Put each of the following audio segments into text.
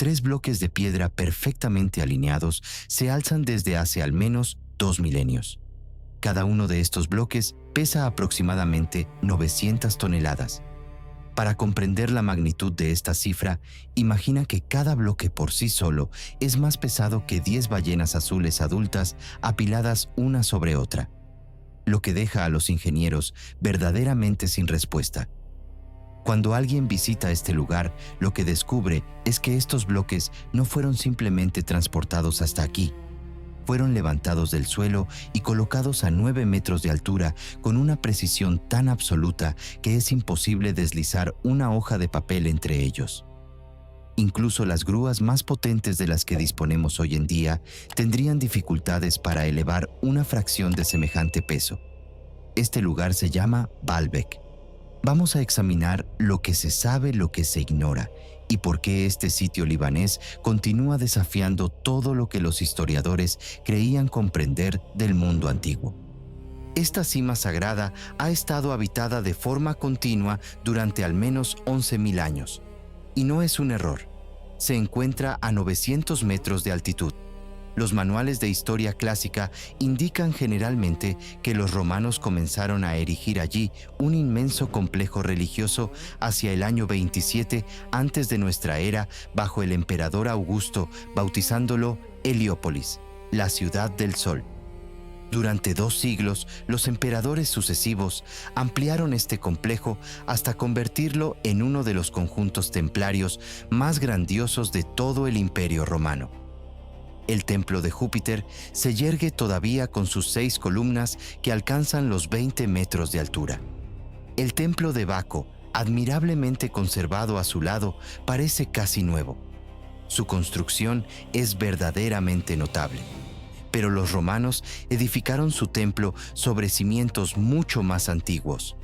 tres bloques de piedra perfectamente alineados se alzan desde hace al menos 2 milenios. Cada uno de estos bloques pesa aproximadamente 900 toneladas. Para comprender la magnitud de esta cifra, imagina que cada bloque por sí solo es más pesado que 10 ballenas azules adultas apiladas una sobre otra, lo que deja a los ingenieros verdaderamente sin respuesta. Cuando alguien visita este lugar, lo que descubre es que estos bloques no fueron simplemente transportados hasta aquí. Fueron levantados del suelo y colocados a 9 metros de altura con una precisión tan absoluta que es imposible deslizar una hoja de papel entre ellos. Incluso las grúas más potentes de las que disponemos hoy en día tendrían dificultades para elevar una fracción de semejante peso. Este lugar se llama Baalbek. Vamos a examinar lo que se sabe, lo que se ignora, y por qué este sitio libanés continúa desafiando todo lo que los historiadores creían comprender del mundo antiguo. Esta cima sagrada ha estado habitada de forma continua durante al menos 11.000 años. Y no es un error. Se encuentra a 900 metros de altitud. Los manuales de historia clásica indican generalmente que los romanos comenzaron a erigir allí un inmenso complejo religioso hacia el año 27 antes de nuestra era bajo el emperador Augusto, bautizándolo Heliópolis, la ciudad del sol. Durante 2 siglos, los emperadores sucesivos ampliaron este complejo hasta convertirlo en uno de los conjuntos templarios más grandiosos de todo el Imperio Romano. El templo de Júpiter se yergue todavía con sus 6 columnas que alcanzan los 20 metros de altura. El templo de Baco, admirablemente conservado a su lado, parece casi nuevo. Su construcción es verdaderamente notable. Pero los romanos edificaron su templo sobre cimientos mucho más antiguos.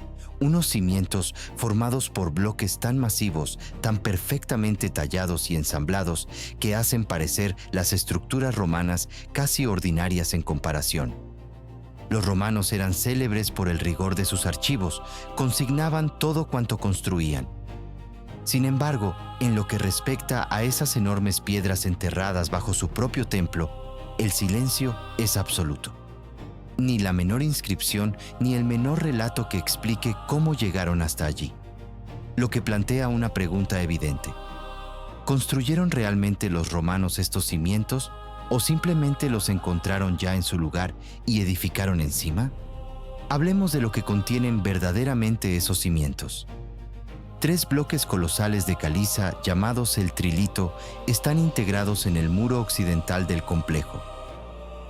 Unos cimientos formados por bloques tan masivos, tan perfectamente tallados y ensamblados, que hacen parecer las estructuras romanas casi ordinarias en comparación. Los romanos eran célebres por el rigor de sus archivos, consignaban todo cuanto construían. Sin embargo, en lo que respecta a esas enormes piedras enterradas bajo su propio templo, el silencio es absoluto. Ni la menor inscripción ni el menor relato que explique cómo llegaron hasta allí. Lo que plantea una pregunta evidente. ¿Construyeron realmente los romanos estos cimientos o simplemente los encontraron ya en su lugar y edificaron encima? Hablemos de lo que contienen verdaderamente esos cimientos. 3 bloques colosales de caliza llamados el trilito están integrados en el muro occidental del complejo.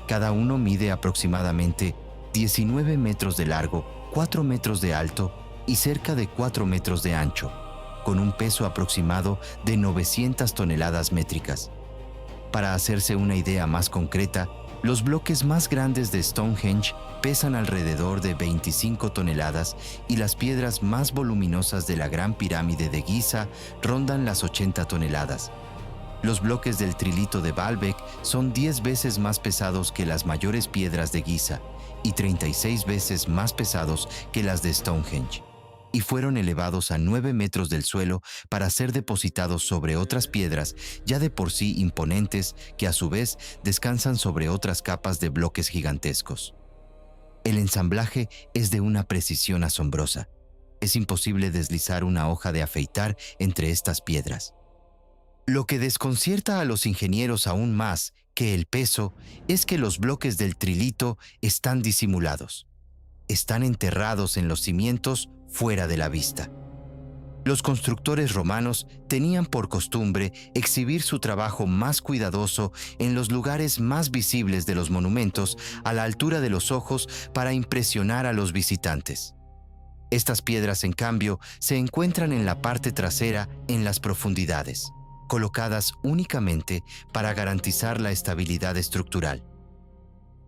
Cada uno mide aproximadamente 19 metros de largo, 4 metros de alto y cerca de 4 metros de ancho, con un peso aproximado de 900 toneladas métricas. Para hacerse una idea más concreta, los bloques más grandes de Stonehenge pesan alrededor de 25 toneladas y las piedras más voluminosas de la Gran Pirámide de Giza rondan las 80 toneladas. Los bloques del trilito de Baalbek son 10 veces más pesados que las mayores piedras de Giza y 36 veces más pesados que las de Stonehenge, y fueron elevados a 9 metros del suelo para ser depositados sobre otras piedras ya de por sí imponentes que a su vez descansan sobre otras capas de bloques gigantescos. El ensamblaje es de una precisión asombrosa. Es imposible deslizar una hoja de afeitar entre estas piedras. Lo que desconcierta a los ingenieros aún más que el peso es que los bloques del trilito están disimulados. Están enterrados en los cimientos fuera de la vista. Los constructores romanos tenían por costumbre exhibir su trabajo más cuidadoso en los lugares más visibles de los monumentos a la altura de los ojos para impresionar a los visitantes. Estas piedras, en cambio, se encuentran en la parte trasera en las profundidades, colocadas únicamente para garantizar la estabilidad estructural.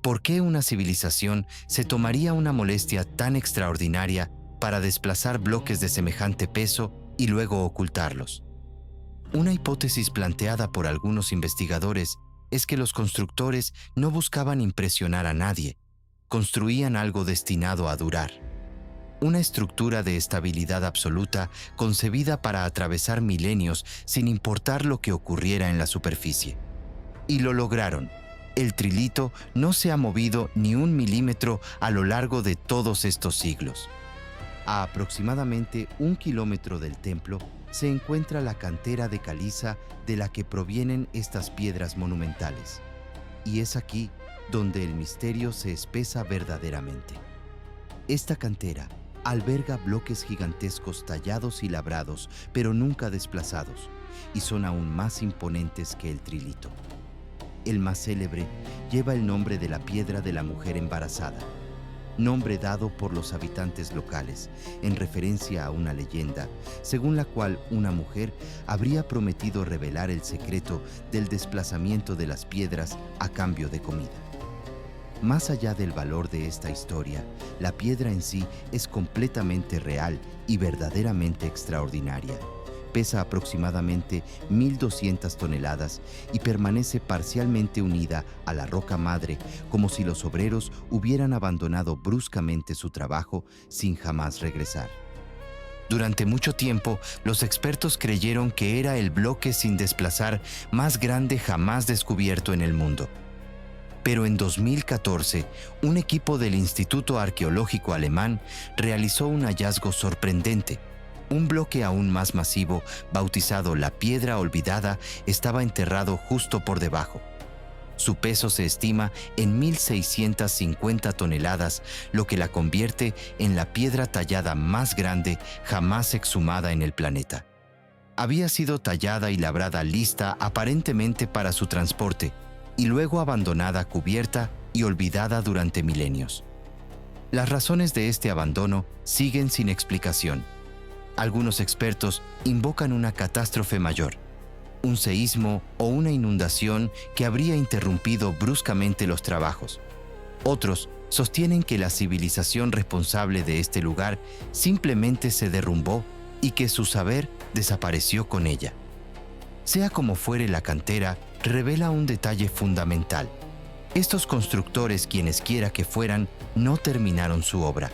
¿Por qué una civilización se tomaría una molestia tan extraordinaria para desplazar bloques de semejante peso y luego ocultarlos? Una hipótesis planteada por algunos investigadores es que los constructores no buscaban impresionar a nadie, construían algo destinado a durar. una estructura de estabilidad absoluta concebida para atravesar milenios sin importar lo que ocurriera en la superficie. Y lo lograron. El trilito no se ha movido ni un milímetro a lo largo de todos estos siglos. A aproximadamente 1 kilómetro del templo se encuentra la cantera de caliza de la que provienen estas piedras monumentales. Y es aquí donde el misterio se espesa verdaderamente. Esta cantera alberga bloques gigantescos tallados y labrados, pero nunca desplazados, y son aún más imponentes que el trilito. El más célebre lleva el nombre de la piedra de la mujer embarazada, nombre dado por los habitantes locales, en referencia a una leyenda, según la cual una mujer habría prometido revelar el secreto del desplazamiento de las piedras a cambio de comida. Más allá del valor de esta historia, la piedra en sí es completamente real y verdaderamente extraordinaria. Pesa aproximadamente 1.200 toneladas y permanece parcialmente unida a la roca madre, como si los obreros hubieran abandonado bruscamente su trabajo sin jamás regresar. Durante mucho tiempo, los expertos creyeron que era el bloque sin desplazar más grande jamás descubierto en el mundo. Pero en 2014, un equipo del Instituto Arqueológico Alemán realizó un hallazgo sorprendente. Un bloque aún más masivo, bautizado la Piedra Olvidada, estaba enterrado justo por debajo. Su peso se estima en 1.650 toneladas, lo que la convierte en la piedra tallada más grande jamás exhumada en el planeta. Había sido tallada y labrada lista aparentemente para su transporte, y luego abandonada, cubierta y olvidada durante milenios. Las razones de este abandono siguen sin explicación. Algunos expertos invocan una catástrofe mayor, un seísmo o una inundación que habría interrumpido bruscamente los trabajos. Otros sostienen que la civilización responsable de este lugar simplemente se derrumbó y que su saber desapareció con ella. Sea como fuere, la cantera revela un detalle fundamental. Estos constructores, quienesquiera que fueran, no terminaron su obra.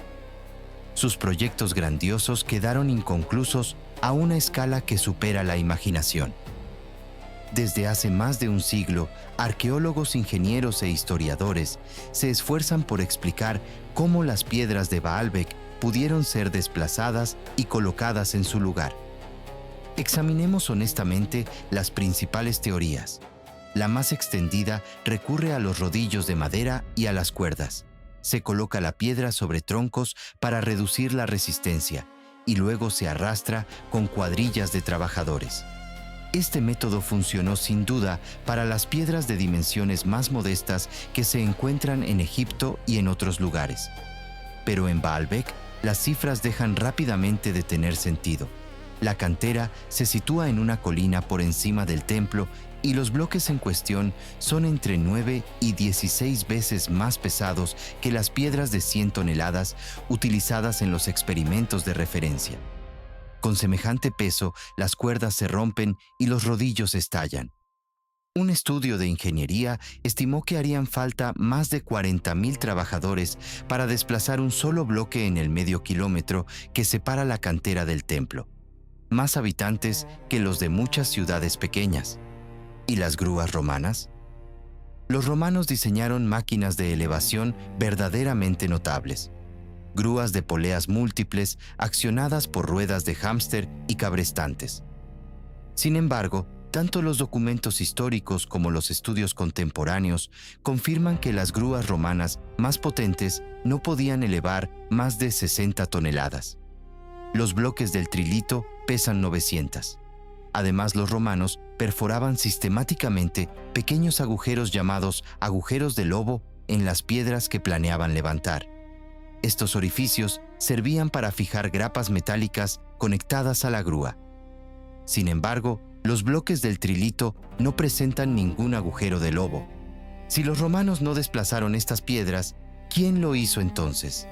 Sus proyectos grandiosos quedaron inconclusos a una escala que supera la imaginación. Desde hace más de un siglo, arqueólogos, ingenieros e historiadores se esfuerzan por explicar cómo las piedras de Baalbek pudieron ser desplazadas y colocadas en su lugar. Examinemos honestamente las principales teorías. La más extendida recurre a los rodillos de madera y a las cuerdas. Se coloca la piedra sobre troncos para reducir la resistencia y luego se arrastra con cuadrillas de trabajadores. Este método funcionó sin duda para las piedras de dimensiones más modestas que se encuentran en Egipto y en otros lugares. Pero en Baalbek, las cifras dejan rápidamente de tener sentido. La cantera se sitúa en una colina por encima del templo y los bloques en cuestión son entre 9 y 16 veces más pesados que las piedras de 100 toneladas utilizadas en los experimentos de referencia. Con semejante peso, las cuerdas se rompen y los rodillos estallan. Un estudio de ingeniería estimó que harían falta más de 40.000 trabajadores para desplazar un solo bloque en el medio kilómetro que separa la cantera del templo. Más habitantes que los de muchas ciudades pequeñas. ¿Y las grúas romanas? Los romanos diseñaron máquinas de elevación verdaderamente notables. Grúas de poleas múltiples accionadas por ruedas de hámster y cabrestantes. Sin embargo, tanto los documentos históricos como los estudios contemporáneos confirman que las grúas romanas más potentes no podían elevar más de 60 toneladas. Los bloques del trilito pesan 900. Además, los romanos perforaban sistemáticamente pequeños agujeros llamados agujeros de lobo en las piedras que planeaban levantar. Estos orificios servían para fijar grapas metálicas conectadas a la grúa. Sin embargo, los bloques del trilito no presentan ningún agujero de lobo. Si los romanos no desplazaron estas piedras, ¿quién lo hizo entonces?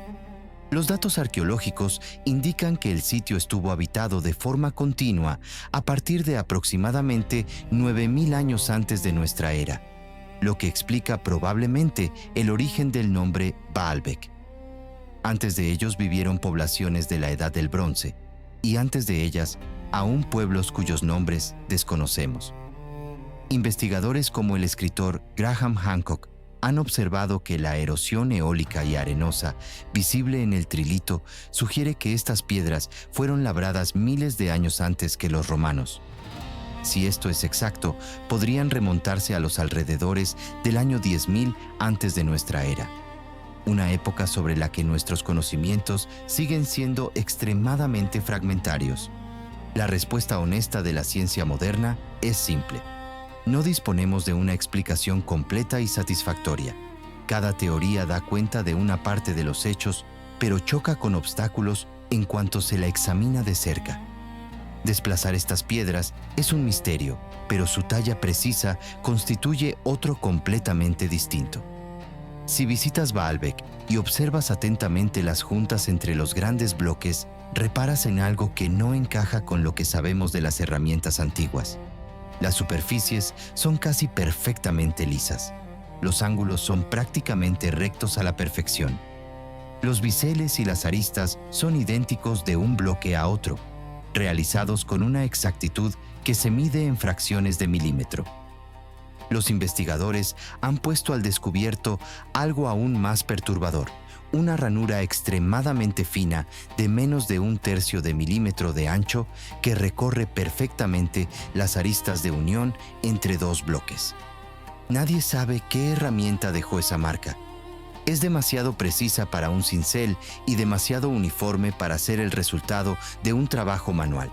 Los datos arqueológicos indican que el sitio estuvo habitado de forma continua a partir de aproximadamente 9.000 años antes de nuestra era, lo que explica probablemente el origen del nombre Baalbek. Antes de ellos vivieron poblaciones de la Edad del Bronce, y antes de ellas, aún pueblos cuyos nombres desconocemos. Investigadores como el escritor Graham Hancock han observado que la erosión eólica y arenosa visible en el Trilito sugiere que estas piedras fueron labradas miles de años antes que los romanos. Si esto es exacto, podrían remontarse a los alrededores del año 10.000 antes de nuestra era, una época sobre la que nuestros conocimientos siguen siendo extremadamente fragmentarios. La respuesta honesta de la ciencia moderna es simple. No disponemos de una explicación completa y satisfactoria. Cada teoría da cuenta de una parte de los hechos, pero choca con obstáculos en cuanto se la examina de cerca. Desplazar estas piedras es un misterio, pero su talla precisa constituye otro completamente distinto. Si visitas Baalbek y observas atentamente las juntas entre los grandes bloques, reparas en algo que no encaja con lo que sabemos de las herramientas antiguas. Las superficies son casi perfectamente lisas. Los ángulos son prácticamente rectos a la perfección. Los biseles y las aristas son idénticos de un bloque a otro, realizados con una exactitud que se mide en fracciones de milímetro. Los investigadores han puesto al descubierto algo aún más perturbador: una ranura extremadamente fina de menos de 1/3 de milímetro de ancho que recorre perfectamente las aristas de unión entre dos bloques. Nadie sabe qué herramienta dejó esa marca. Es demasiado precisa para un cincel y demasiado uniforme para ser el resultado de un trabajo manual.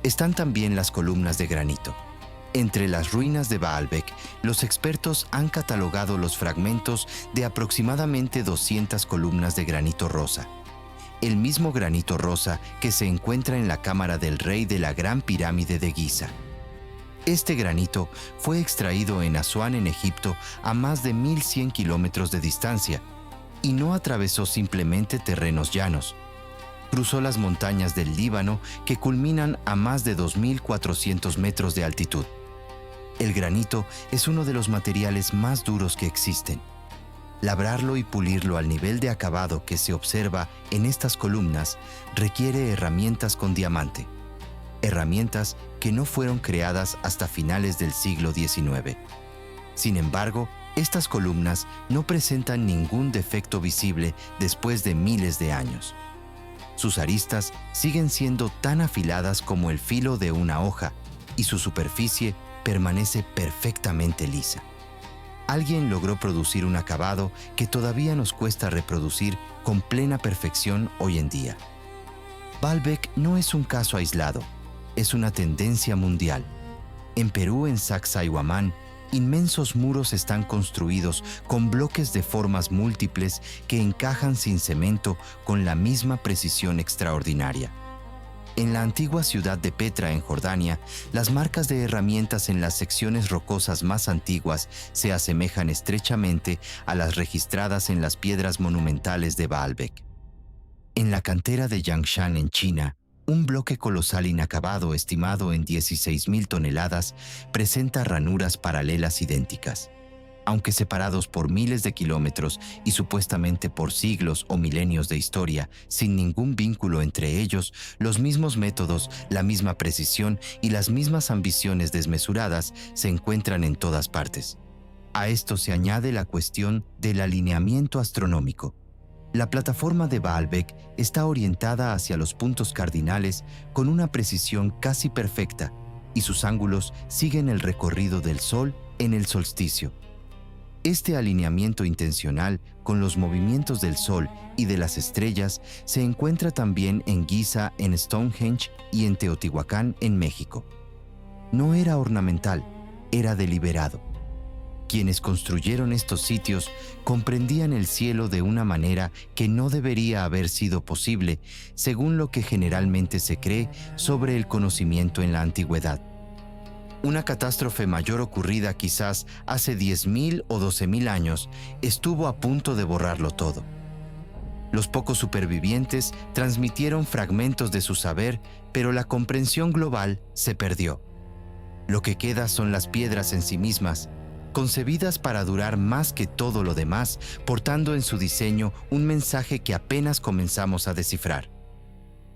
Están también las columnas de granito. Entre las ruinas de Baalbek, los expertos han catalogado los fragmentos de aproximadamente 200 columnas de granito rosa. El mismo granito rosa que se encuentra en la cámara del rey de la Gran Pirámide de Giza. Este granito fue extraído en Asuán, en Egipto, a más de 1.100 kilómetros de distancia, y no atravesó simplemente terrenos llanos. Cruzó las montañas del Líbano, que culminan a más de 2.400 metros de altitud. El granito es uno de los materiales más duros que existen. Labrarlo y pulirlo al nivel de acabado que se observa en estas columnas requiere herramientas con diamante. Herramientas que no fueron creadas hasta finales del siglo XIX. Sin embargo, estas columnas no presentan ningún defecto visible después de miles de años. Sus aristas siguen siendo tan afiladas como el filo de una hoja, y su superficie permanece perfectamente lisa. Alguien logró producir un acabado que todavía nos cuesta reproducir con plena perfección hoy en día. Baalbek no es un caso aislado, es una tendencia mundial. En Perú, en Sacsayhuamán, inmensos muros están construidos con bloques de formas múltiples que encajan sin cemento con la misma precisión extraordinaria. En la antigua ciudad de Petra, en Jordania, las marcas de herramientas en las secciones rocosas más antiguas se asemejan estrechamente a las registradas en las piedras monumentales de Baalbek. En la cantera de Yangshan, en China, un bloque colosal inacabado estimado en 16.000 toneladas presenta ranuras paralelas idénticas. Aunque separados por miles de kilómetros y supuestamente por siglos o milenios de historia, sin ningún vínculo entre ellos, los mismos métodos, la misma precisión y las mismas ambiciones desmesuradas se encuentran en todas partes. A esto se añade la cuestión del alineamiento astronómico. La plataforma de Baalbek está orientada hacia los puntos cardinales con una precisión casi perfecta, y sus ángulos siguen el recorrido del Sol en el solsticio. Este alineamiento intencional con los movimientos del Sol y de las estrellas se encuentra también en Giza, en Stonehenge y en Teotihuacán, en México. No era ornamental, era deliberado. Quienes construyeron estos sitios comprendían el cielo de una manera que no debería haber sido posible, según lo que generalmente se cree sobre el conocimiento en la antigüedad. Una catástrofe mayor ocurrida quizás hace 10.000 o 12.000 años estuvo a punto de borrarlo todo. Los pocos supervivientes transmitieron fragmentos de su saber, pero la comprensión global se perdió. Lo que queda son las piedras en sí mismas, concebidas para durar más que todo lo demás, portando en su diseño un mensaje que apenas comenzamos a descifrar.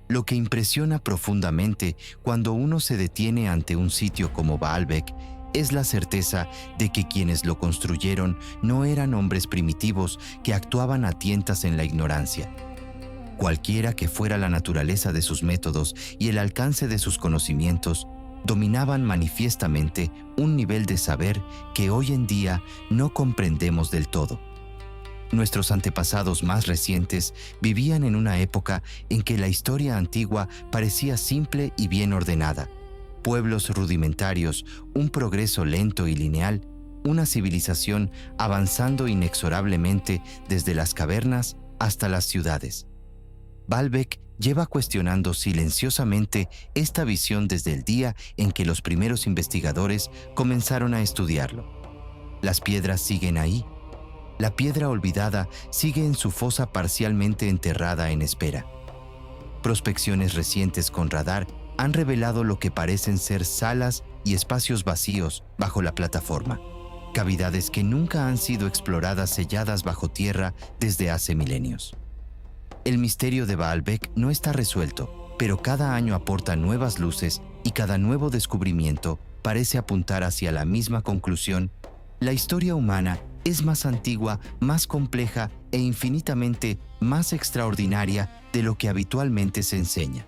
Lo que impresiona profundamente cuando uno se detiene ante un sitio como Baalbek es la certeza de que quienes lo construyeron no eran hombres primitivos que actuaban a tientas en la ignorancia. Cualquiera que fuera la naturaleza de sus métodos y el alcance de sus conocimientos, dominaban manifiestamente un nivel de saber que hoy en día no comprendemos del todo. Nuestros antepasados más recientes vivían en una época en que la historia antigua parecía simple y bien ordenada. Pueblos rudimentarios, un progreso lento y lineal, una civilización avanzando inexorablemente desde las cavernas hasta las ciudades. Baalbek lleva cuestionando silenciosamente esta visión desde el día en que los primeros investigadores comenzaron a estudiarlo. Las piedras siguen ahí. La piedra olvidada sigue en su fosa parcialmente enterrada en espera. Prospecciones recientes con radar han revelado lo que parecen ser salas y espacios vacíos bajo la plataforma, cavidades que nunca han sido exploradas selladas bajo tierra desde hace milenios. El misterio de Baalbek no está resuelto, pero cada año aporta nuevas luces y cada nuevo descubrimiento parece apuntar hacia la misma conclusión: la historia humana es más antigua, más compleja e infinitamente más extraordinaria de lo que habitualmente se enseña.